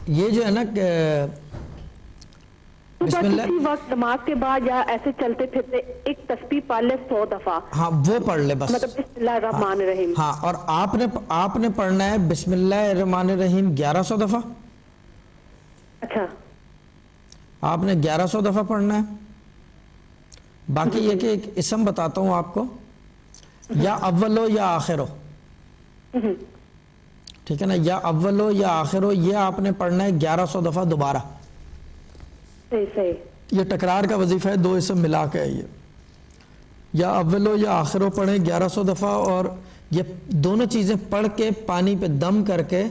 یہ جو ہے نا کہ بسم اللہ کسی وقت نماز کے بعد یا ایسے چلتے پھرتے ایک تسبیح پڑھ لے 100 دفعہ، ہاں وہ پڑھ لے بس، مطلب بسم اللہ الرحمن الرحیم. ہاں، اور آپ نے پڑھنا ہے بسم اللہ الرحمن الرحیم 1100 دفعہ. اچھا، آپ نے 1100 دفعہ پڑھنا ہے. باقی یہ کہ ایک اسم بتاتا ہوں آپ کو، یا اول ہو یا آخر ہو، ٹھیک ہے نا، یا اول ہو یا آخر ہو، یہ آپ نے پڑھنا ہے 1100 دفعہ دوبارہ. صحیح. یہ ٹکرار کا وظیفہ ہے، 2 اسم ملا کے ہے. یہ یا اول ہو یا آخر ہو پڑھیں 1100 دفعہ، اور یہ دونوں چیزیں پڑھ کے پانی پہ دم کر کے،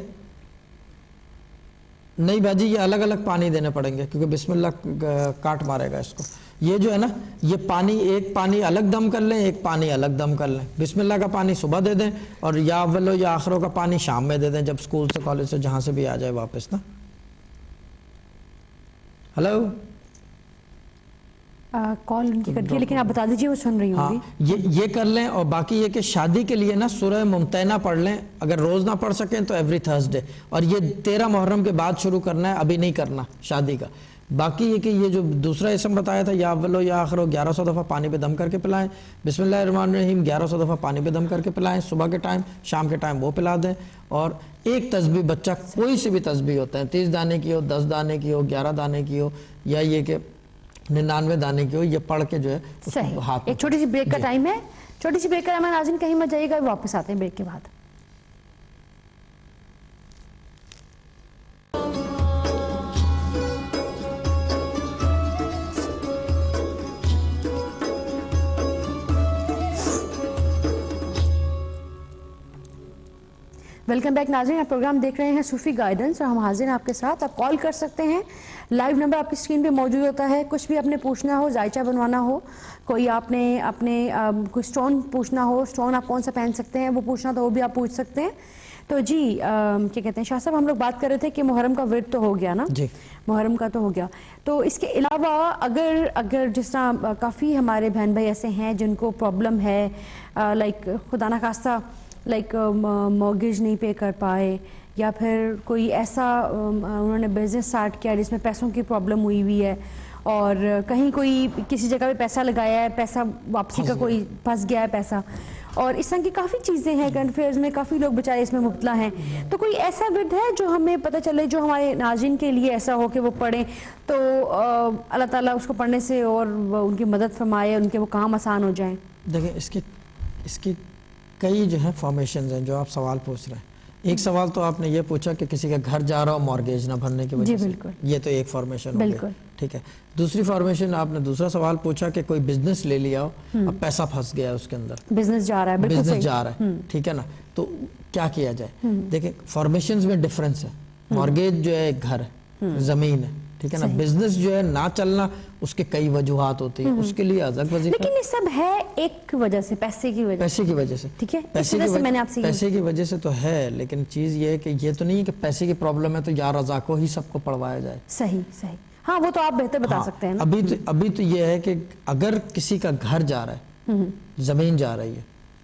نہیں باجی یہ الگ الگ پانی دینے پڑیں گے کیونکہ بسم اللہ کاٹ مارے گا اس کو. یہ جو ہے نا، یہ پانی، ایک پانی الگ دم کر لیں، ایک پانی الگ دم کر لیں. بسم اللہ کا پانی صبح دے دیں، اور یا اول ہو یا آخر ہو کا پانی شام میں دے دیں، جب اسکول سے کالج سے جہاں سے بھی آ جائے واپس نا. ہلو، کال ان کی کٹ گئی، لیکن آپ بتا دیجئے وہ سن رہی ہوں گی. یہ کر لیں. اور باقی یہ کہ شادی کے لیے نا سورہ ممتحنہ پڑھ لیں، اگر روز نہ پڑھ سکیں تو ایوری تھرسڈے. اور یہ 13 محرم کے بعد شروع کرنا ہے، ابھی نہیں کرنا شادی کا. باقی یہ کہ یہ جو دوسرا اسم بتایا تھا، یا اول ہو یا آخر ہو، 1100 دفعہ پانی پہ دم کر کے پلائیں. بسم اللہ الرحمن الرحیم 1100 دفعہ پانی پہ دم کر کے پلائیں، صبح کے ٹائم، شام کے ٹائم وہ پلا دیں. اور ایک تسبیح بچہ کوئی سی بھی تسبیح ہوتا ہے، 30 دانے کی ہو، 10 دانے کی ہو، 11 دانے کی ہو، یا یہ کہ 99 دانے کی ہو، یہ پڑھ کے جو ہے صحیح. ایک چھوٹی سی بریک کا ٹائم ہے، چھوٹی سی بریک کا ٹائم ہے. ناظرین کہیں مت جائیے گا، واپس آتے ہیں بریک کے بعد. ویلکم بیک ناظرین، آپ پروگرام دیکھ رہے ہیں صوفی گائیڈنس، اور ہم حاضر ہیں آپ کے ساتھ. آپ کال کر سکتے ہیں، لائیو نمبر آپ کی اسکرین پہ موجود ہوتا ہے. کچھ بھی آپ نے پوچھنا ہو، ذائچہ بنوانا ہو، کوئی آپ نے اپنے کوئی سٹون پوچھنا ہو، سٹون آپ کون سا پہن سکتے ہیں وہ پوچھنا تو وہ بھی آپ پوچھ سکتے ہیں. تو جی کیا کہتے ہیں شاہ صاحب، ہم لوگ بات کر رہے تھے کہ محرم کا ورد تو ہو گیا نا، جی محرم کا تو ہو گیا. تو اس کے علاوہ اگر جس طرح کافی ہمارے بہن بھائی ایسے ہیں جن کو پرابلم ہے، لائک خدا نخواستہ لائک مورگیج نہیں پے کر پائے، یا پھر کوئی ایسا انہوں نے بزنس اسٹارٹ کیا جس میں پیسوں کی پرابلم ہوئی ہے، اور کہیں کوئی کسی جگہ پہ پیسہ لگایا ہے، پیسہ واپسی کا کوئی پھنس گیا ہے پیسہ، اور اس طرح کی کافی چیزیں ہیں کرنٹ افیئرز میں، کافی لوگ بیچارے اس میں مبتلا ہیں. تو کوئی ایسا ورد ہے جو ہمیں پتہ چلے، جو ہمارے ناظرین کے لیے ایسا ہو کہ وہ پڑھیں تو اللہ تعالیٰ اس کو پڑھنے سے اور ان کی مدد فرمائے، ان کے وہ کام آسان ہو جائیں؟ دیکھیں اس کی کئی جو ہیں فارمیشنز ہیں جو آپ سوال پوچھ رہے ہیں. ایک سوال تو آپ نے یہ پوچھا کہ کسی کا گھر جا رہا ہو مارگیج نہ بھرنے کی وجہ سے، یہ تو ایک فارمیشن ہو گئی، ٹھیک ہے. دوسری فارمیشن آپ نے دوسرا سوال پوچھا کہ کوئی بزنس لے لیا ہو، اب پیسہ پھنس گیا اس کے اندر، بزنس جا رہا ہے، ٹھیک ہے نا، تو کیا کیا جائے. دیکھیں فارمیشنز میں ڈفرنس ہے. مارگیج جو ہے ایک گھر ہے، زمین ہے، ٹھیک ہے نا. بزنس جو ہے نہ چلنا، اس کے کئی وجوہات ہوتی ہیں، اس کے لیے الگ وظیفہ. لیکن یہ سب ہے ایک وجہ سے، پیسے کی وجہ سے، ٹھیک ہے، پیسے کی وجہ سے تو ہے. لیکن چیز یہ ہے کہ یہ تو نہیں ہے کہ پیسے کی پرابلم ہے تو یا رضا کو ہی سب کو پڑھوایا جائے. صحیح. ہاں وہ تو آپ بہتر بتا سکتے ہیں نا. ابھی تو یہ ہے کہ اگر کسی کا گھر جا رہا ہے، زمین جا رہی ہے،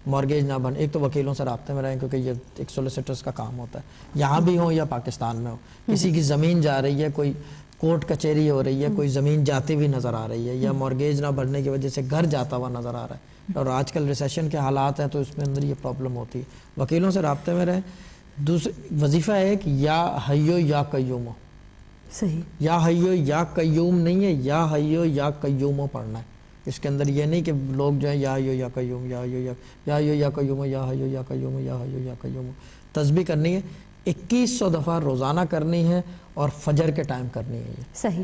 مارگیج نہ بن، ایک تو وکیلوں سے رابطے میں رہیں کیونکہ یہ ایک سولیسیٹرز کا کام ہوتا ہے، یہاں بھی ہوں یا پاکستان میں ہو. کسی کی زمین جا رہی ہے، کوئی کورٹ کچہری ہو رہی ہے، کوئی زمین جاتی ہوئی نظر آ رہی ہے، یا مارگیج نہ بھرنے کی وجہ سے گھر جاتا ہوا نظر آ رہا ہے، اور آج کل ریسیشن کے حالات ہیں تو اس میں اندر یہ پرابلم ہوتی ہے. وکیلوں سے رابطے میں رہیں. دوسرا وظیفہ ہے کہ یا حیو یا قیوم ہو. صحیح. یا حیو یا قیوم نہیں ہے، یا حیو یا قیوم پڑھنا ہے. اس کے اندر یہ نہیں کہ لوگ جو ہیں یا حیو یا قیوم، یا حیو یا قیوم، یا حیو یا قیوم، یا حیو یا قیوم. تسبیح کرنی ہے 2100 دفعہ روزانہ کرنی ہے، اور فجر کے ٹائم کرنی ہے. یہ صحیح،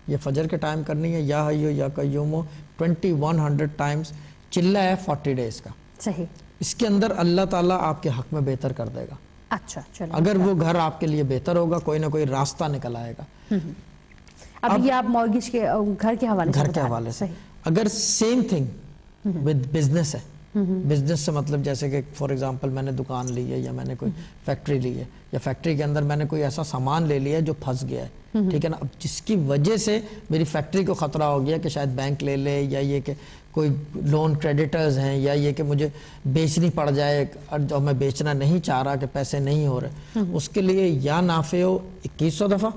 یہ فجر کے ٹائم کرنی ہے. یا حیو یا قیوم 2100 ٹائمز. چلہ ہے 40 ڈیز کا. صحیح. اس کے اندر اللہ تعالیٰ آپ کے حق میں بہتر کر دے گا. اچھا چلو، اگر وہ گھر آپ کے لیے بہتر ہوگا، کوئی نہ کوئی راستہ نکل آئے گا. اب یہ آپ مارگیج کے گھر کے حوالے سے اگر سیم تھنگ ود بزنس ہے، بزنس سے مطلب جیسے کہ فار ایگزامپل میں نے دکان لی ہے، یا میں نے کوئی فیکٹری لی ہے، یا فیکٹری کے اندر میں نے کوئی ایسا سامان لے لیا ہے جو پھنس گیا ہے، ٹھیک ہے نا. اب جس کی وجہ سے میری فیکٹری کو خطرہ ہو گیا کہ شاید بینک لے لے، یا یہ کہ کوئی لون کریڈیٹرز ہیں یا یہ کہ مجھے بیچنی پڑ جائے اور میں بیچنا نہیں چاہ رہا کہ پیسے نہیں ہو رہے، اس کے لیے یا نافعو 2100 دفعہ،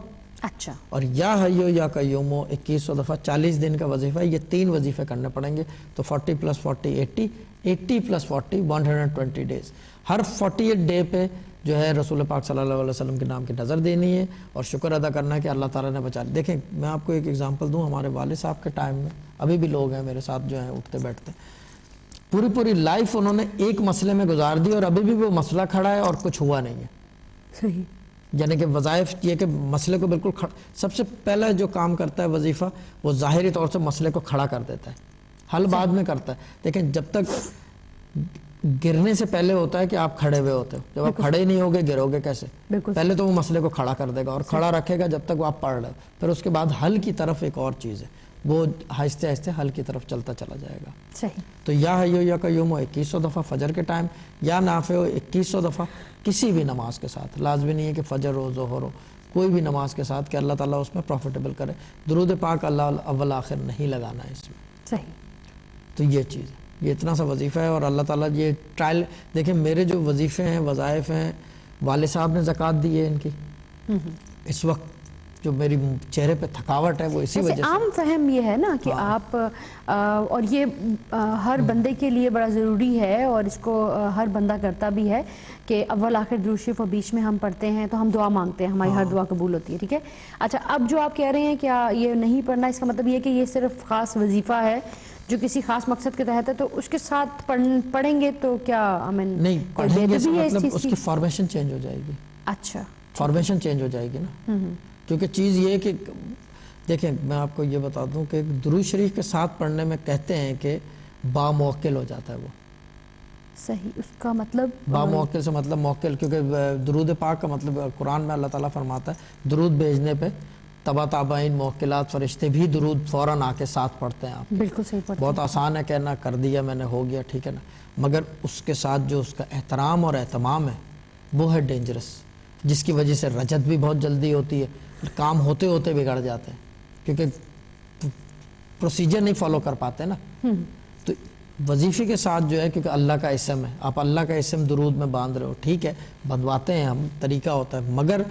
اچھا، اور یا حیو یا قیومو 2100 دفعہ 40 دن کا وظیفہ ہے. یہ 3 وظیفے کرنے پڑیں گے. تو 40 + 40 80، 80 + 40 120 ڈیز. ہر 48 ڈے پہ جو ہے رسول پاک صلی اللہ علیہ وسلم کے نام کی نظر دینی ہے اور شکر ادا کرنا ہے کہ اللہ تعالیٰ نے بچا. دیکھیں میں آپ کو ایک ایگزامپل دوں، ہمارے والد صاحب کے ٹائم میں ابھی بھی لوگ ہیں میرے ساتھ جو ہیں اٹھتے بیٹھتے، پوری لائف انہوں نے ایک مسئلے میں گزار دی اور ابھی بھی وہ مسئلہ کھڑا ہے اور کچھ ہوا نہیں ہے. صحیح. یعنی کہ وظائف یہ کہ مسئلے کو بالکل سب سے پہلا جو کام کرتا ہے وظیفہ، وہ ظاہری طور سے مسئلے کو کھڑا کر دیتا ہے، حل بعد میں کرتا ہے. لیکن جب تک گرنے سے پہلے ہوتا ہے کہ آپ کھڑے ہوئے ہوتے ہو. جب آپ کھڑے ہی نہیں ہوگے گرو گے کیسے؟ پہلے تو وہ مسئلے کو کھڑا کر دے گا اور کھڑا رکھے گا جب تک وہ آپ پڑھ رہے ہو. پھر اس کے بعد حل کی طرف ایک اور چیز ہے، وہ آہستہ آہستہ حل کی طرف چلتا چلا جائے گا. صحیح. تو یا حیو یا قیوم 2100 دفعہ فجر کے ٹائم، یا نافع 2100 دفعہ کسی بھی نماز کے ساتھ. لازمی نہیں ہے کہ فجر ہو ظہر ہو، کوئی بھی نماز کے ساتھ کہ اللہ تعالیٰ اس میں پروفیٹیبل کرے. درود پاک اللہ اول آخر نہیں لگانا ہے اس میں. صحیح. تو یہ چیز ہے، یہ اتنا سا وظیفہ ہے. اور اللہ تعالیٰ یہ ٹرائل دیکھیں، میرے جو وظیفے ہیں وظائف ہیں، والد صاحب نے زکوٰۃ دی ہے ان کی. اس وقت جو میری چہرے پہ تھکاوٹ ہے وہ اسی وجہ سے. عام فہم یہ ہے نا کہ آپ اور یہ ہر بندے کے لیے بڑا ضروری ہے اور اس کو ہر بندہ کرتا بھی ہے کہ اول آخر درود شریف اور بیچ میں ہم پڑھتے ہیں تو ہم دعا مانگتے ہیں، ہماری ہر دعا قبول ہوتی ہے. ٹھیک ہے. اچھا، اب جو آپ کہہ رہے ہیں کہ یہ نہیں پڑھنا، اس کا مطلب یہ ہے کہ یہ صرف خاص وظیفہ ہے جو کسی خاص مقصد کے تحت ہے، تو اس کے ساتھ پڑھیں گے تو کیا نہیں پڑھیں گے مطلب اس کی فارمیشن چینج ہو جائے گی. اچھا، فارمیشن چینج ہو جائے گی نا. کیونکہ چیز یہ ہے کہ دیکھیں میں آپ کو یہ بتا دوں کہ درود شریف کے ساتھ پڑھنے میں کہتے ہیں کہ باموکل ہو جاتا ہے وہ. صحیح. اس کا مطلب باموکل سے مطلب موکل، کیونکہ درود پاک کا مطلب قرآن میں اللہ تعالیٰ فرماتا ہے درود بھیجنے پہ تبا تابعین موکلات فرشتے بھی درود فوراً آ کے ساتھ پڑھتے ہیں. آپ بالکل صحیح پڑھتے ہیں. بہت آسان ہے کہنا کر دیا میں نے ہو گیا، ٹھیک ہے نا، مگر اس کے ساتھ جو اس کا احترام اور اہتمام ہے وہ ہے ڈینجرس، جس کی وجہ سے رجت بھی بہت جلدی ہوتی ہے، کام ہوتے ہوتے بگڑ جاتے ہیں کیونکہ پروسیجر نہیں فالو کر پاتے نا. تو وظیفے کے ساتھ جو ہے کیونکہ اللہ کا اسم ہے، آپ اللہ کا اسم درود میں باندھ رہے ہو، ٹھیک ہے بندواتے ہیں ہم، طریقہ ہوتا ہے، مگر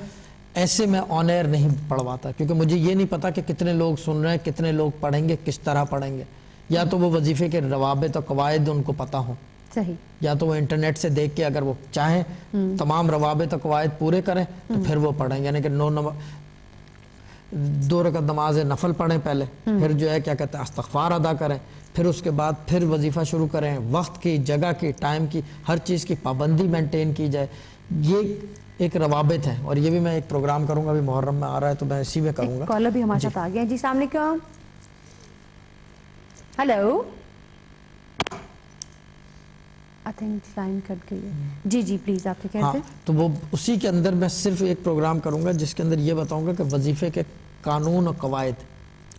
ایسے میں آن ایئر نہیں پڑھواتا کیونکہ مجھے یہ نہیں پتا کہ کتنے لوگ سن رہے ہیں، کتنے لوگ پڑھیں گے، کس طرح پڑھیں گے. یا تو وہ وظیفے کے روابط و قواعد ان کو پتہ ہوں، صحیح، یا تو وہ انٹرنیٹ سے دیکھ کے اگر وہ چاہیں تمام روابط و قواعد پورے کریں تو پھر وہ پڑھیں. یعنی کہ 2 رکعت نماز نفل پڑھیں پہلے، پھر جو ہے کیا کہتے ہیں استغفار ادا کریں، پھر اس کے بعد پھر وظیفہ شروع کریں. وقت کی، جگہ کی، ٹائم کی، ہر چیز کی پابندی مینٹین کی جائے. یہ ایک روابط ہے اور یہ بھی میں ایک پروگرام کروں گا، ابھی محرم میں آ رہا ہے تو میں اسی میں کروں گا. کالر بھی ہمارے ساتھ آ گیا. جی السلام علیکم. ہیلو، آئی تھنک لائن کٹ گئی ہے. جی پلیز آپ کیا کہتے ہیں؟ تو وہ اسی کے اندر میں صرف ایک پروگرام کروں گا جس کے اندر یہ بتاؤں گا کہ وظیفے کے قانون اور قواعد،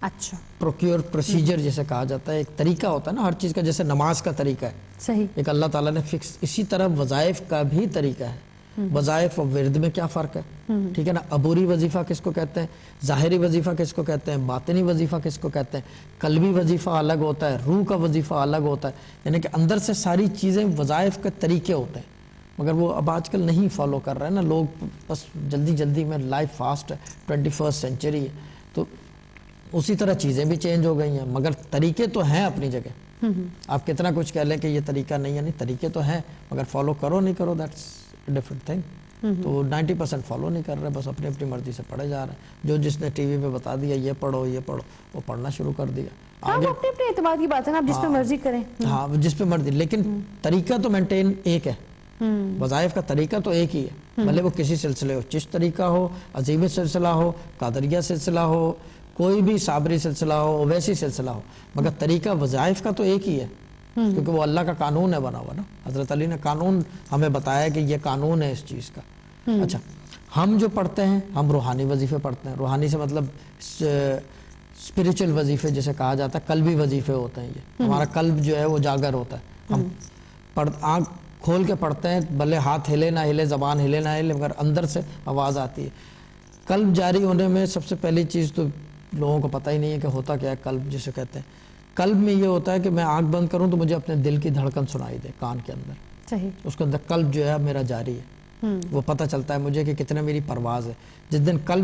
اچھا پروکیور پروسیجر جسے کہا جاتا ہے، ایک طریقہ ہوتا ہے نا ہر چیز کا، جیسے نماز کا طریقہ ہے صحیح ایک اللہ تعالیٰ نے فکس، اسی طرح وظائف کا بھی طریقہ ہے. وظائف اور ورد میں کیا فرق ہے، ٹھیک ہے نا. عبوری وظیفہ کس کو کہتے ہیں، ظاہری وظیفہ کس کو کہتے ہیں، باطنی وظیفہ کس کو کہتے ہیں، قلبی وظیفہ الگ ہوتا ہے، روح کا وظیفہ الگ ہوتا ہے. یعنی کہ اندر سے ساری چیزیں وظائف کے طریقے ہوتے ہیں، مگر وہ اب آج کل نہیں فالو کر رہے ہیں نا لوگ، بس جلدی میں. لائف فاسٹ ہے، 21 سینچری ہے، تو اسی طرح چیزیں بھی چینج ہو گئی ہیں، مگر طریقے تو ہیں اپنی جگہ. آپ کتنا کچھ کہہ لیں کہ یہ طریقہ نہیں ہے، نہیں طریقے تو ہیں، مگر فالو کرو نہیں کرو دیٹس ڈفرنٹ تھنگ. تو 90% فالو نہیں کر رہے، بس اپنی مرضی سے پڑھے جا رہے ہیں. جو جس نے ٹی وی پہ بتا دیا یہ پڑھو وہ پڑھنا شروع کر دیا. اپنے اعتماد کی بات ہے نا، آپ جس پہ مرضی کریں. ہاں جس پہ مرضی، لیکن طریقہ تو مینٹین ایک ہے. وظائف کا طریقہ تو ایک ہی ہے، بھلے وہ کسی سلسلے ہو، چشت طریقہ ہو، عظیم سلسلہ ہو، قادریہ سلسلہ ہو، کوئی بھی صابری سلسلہ ہو، ویسی سلسلہ ہو، مگر طریقہ وظائف کا تو ایک ہی ہے کیونکہ وہ اللہ کا قانون ہے بنا ہوا نا. حضرت علی نے قانون ہمیں بتایا کہ یہ قانون ہے اس چیز کا. اچھا، ہم جو پڑھتے ہیں ہم روحانی وظیفے پڑھتے ہیں. روحانی سے مطلب اسپریچل وظیفے جسے کہا جاتا ہے، قلبی وظیفے ہوتے ہیں. یہ ہمارا قلب جو ہے وہ جاگر ہوتا ہے، ہم آنکھ کھول کے پڑھتے ہیں، بھلے ہاتھ ہلے نہ ہلے، زبان ہلے نہ ہلے، مگر اندر سے آواز آتی ہے. قلب جاری ہونے میں سب سے پہلی چیز تو لوگوں کو پتہ ہی نہیں ہے کہ ہوتا کیا ہے قلب جسے کہتے ہیں. قلب میں یہ ہوتا ہے کہ میں آنکھ بند کروں تو مجھے اپنے دل کی دھڑکن سنائی دے کان کے اندر, صحیح, اس کے اندر قلب جو ہے میرا جاری ہے, وہ پتہ چلتا ہے مجھے کہ کتنا میری پرواز ہے. جس دن قلب